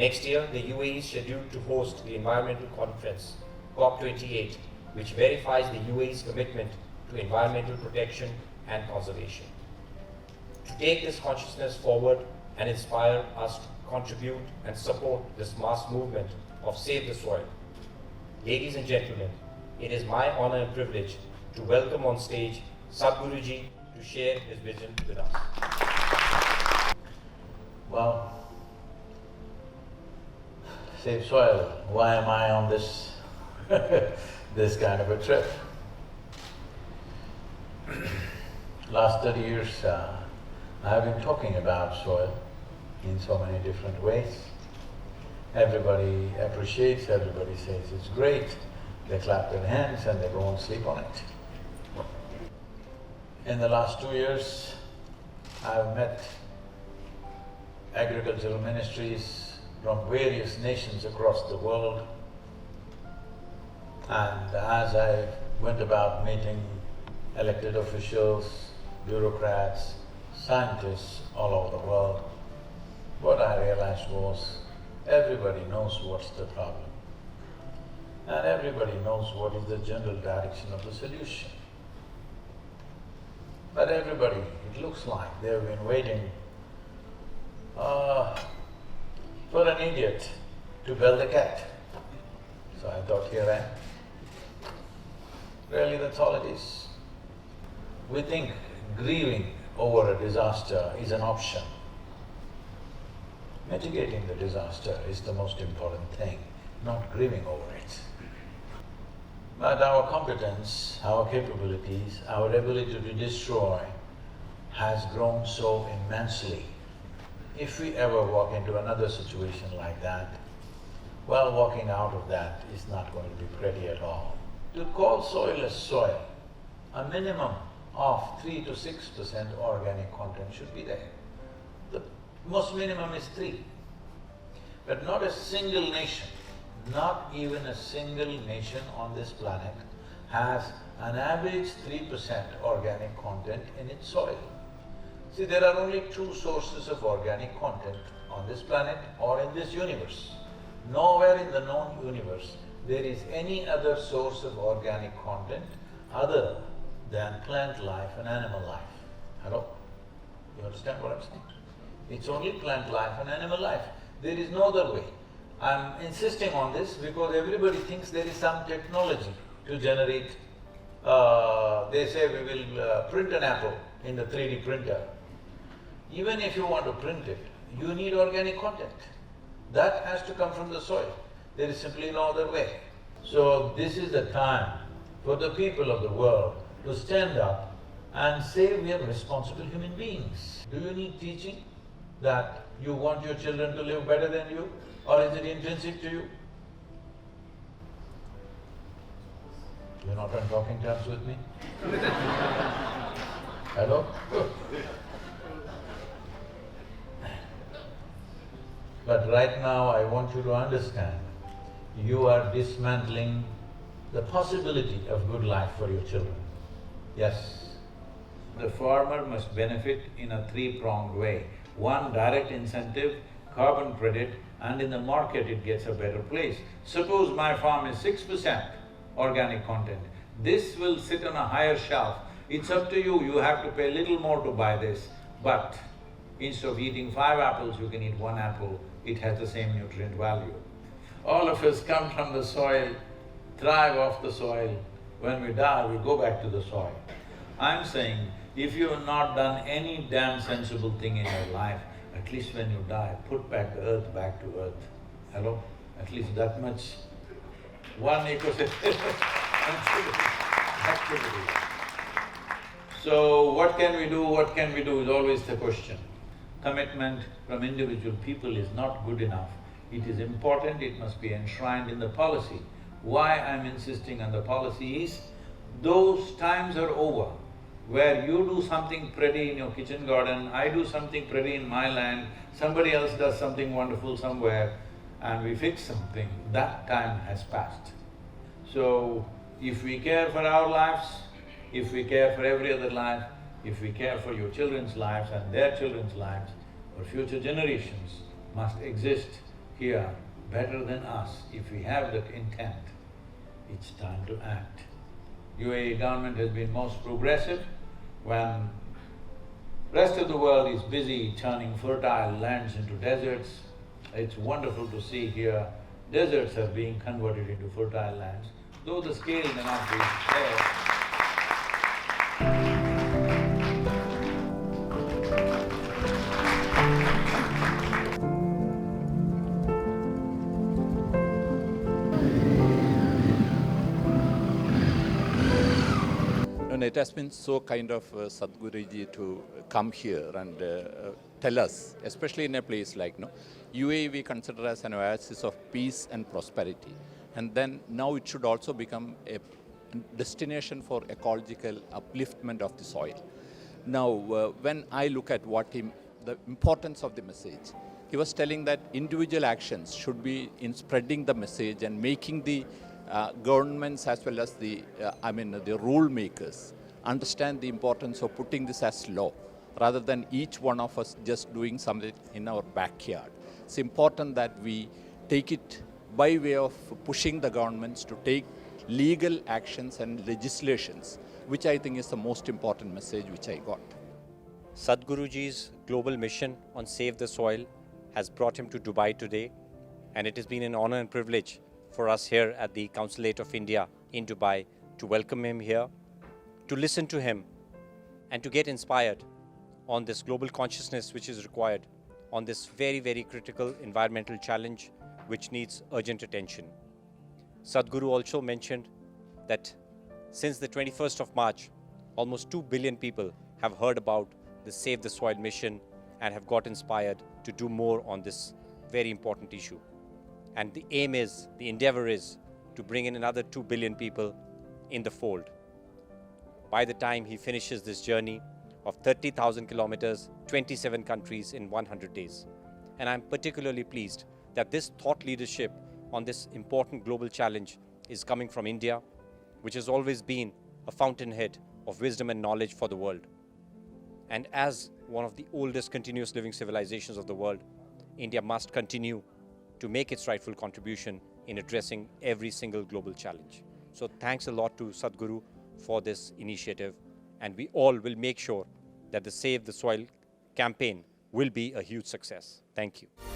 Next year, the UAE is scheduled to host the environmental conference, COP28, which verifies the UAE's commitment to environmental protection and conservation. To take this consciousness forward and inspire us to contribute and support this mass movement of Save the Soil. Ladies and gentlemen, it is my honor and privilege to welcome on stage Sadhguruji to share his vision with us. Well, Save Soil, why am I on this this kind of a trip? Last 30 years, I have been talking about soil in so many different ways. Everybody appreciates, everybody says it's great, they clap their hands and they go and sleep on it. In the last 2 years, I've met agricultural ministries from various nations across the world, and as I went about meeting elected officials, bureaucrats, scientists all over the world, what I realized was everybody knows what's the problem and everybody knows what is the general direction of the solution. But everybody, it looks like they've been waiting for an idiot to bell the cat. So I thought, here I am. Really, that's all it is. We think grieving over a disaster is an option. Mitigating the disaster is the most important thing, not grieving over it. But our competence, our capabilities, our ability to destroy has grown so immensely. If we ever walk into another situation like that, well, walking out of that is not going to be pretty at all. To call soil as soil, a minimum of 3 to 6% organic content should be there. The most minimum is 3. But not a single nation, not even a single nation on this planet has an average 3% organic content in its soil. See, there are only 2 sources of organic content on this planet or in this universe. Nowhere in the known universe there is any other source of organic content other than plant life and animal life. Hello? You understand what I'm saying? It's only plant life and animal life. There is no other way. I'm insisting on this because everybody thinks there is some technology to generate… they say we will print an apple in the 3D printer. Even if you want to print it, you need organic content. That has to come from the soil. There is simply no other way. So this is the time for the people of the world to stand up and say we are responsible human beings. Do you need teaching that you want your children to live better than you, or is it intrinsic to you? You're not on talking terms with me? Hello? Good. But right now I want you to understand, you are dismantling the possibility of good life for your children. Yes. The farmer must benefit in a 3-pronged way. 1, direct incentive, carbon credit, and in the market it gets a better place. Suppose my farm is 6% organic content, this will sit on a higher shelf. It's up to you, you have to pay a little more to buy this, but instead of eating 5 apples, you can eat 1 apple, it has the same nutrient value. All of us come from the soil, thrive off the soil. When we die, we go back to the soil. I'm saying, if you have not done any damn sensible thing in your life, at least when you die, put back the earth back to earth. Hello? At least that much, one ecosystem activity. So what can we do, what can we do is always the question. Commitment from individual people is not good enough. It is important, it must be enshrined in the policy. Why I'm insisting on the policy is, those times are over where you do something pretty in your kitchen garden, I do something pretty in my land, somebody else does something wonderful somewhere, and we fix something. That time has passed. So, if we care for our lives, if we care for every other life, if we care for your children's lives and their children's lives, our future generations must exist here better than us. If we have that intent, it's time to act. UAE government has been most progressive when rest of the world is busy turning fertile lands into deserts. It's wonderful to see here deserts are being converted into fertile lands, though the scale may not be there. And it has been so kind of Sadhguruji to come here and tell us, especially in a place like UAE we consider as an oasis of peace and prosperity. And then now it should also become a destination for ecological upliftment of the soil. Now, when I look at the importance of the message, he was telling that individual actions should be in spreading the message and making the governments as well as the rule makers understand the importance of putting this as law, rather than each one of us just doing something in our backyard. It's important that we take it by way of pushing the governments to take legal actions and legislations, which I think is the most important message which I got. Sadhguruji's global mission on Save the Soil has brought him to Dubai today, and it has been an honor and privilege for us here at the Consulate of India in Dubai to welcome him here, to listen to him and to get inspired on this global consciousness which is required on this very, very critical environmental challenge which needs urgent attention. Sadhguru also mentioned that since the 21st of March, almost 2 billion people have heard about the Save the Soil mission and have got inspired to do more on this very important issue. And the aim is, the endeavor is, to bring in another 2 billion people in the fold by the time he finishes this journey of 30,000 kilometers, 27 countries in 100 days. And I'm particularly pleased that this thought leadership on this important global challenge is coming from India, which has always been a fountainhead of wisdom and knowledge for the world. And as one of the oldest continuous living civilizations of the world, India must continue to make its rightful contribution in addressing every single global challenge. So thanks a lot to Sadhguru for this initiative, and we all will make sure that the Save the Soil campaign will be a huge success. Thank you.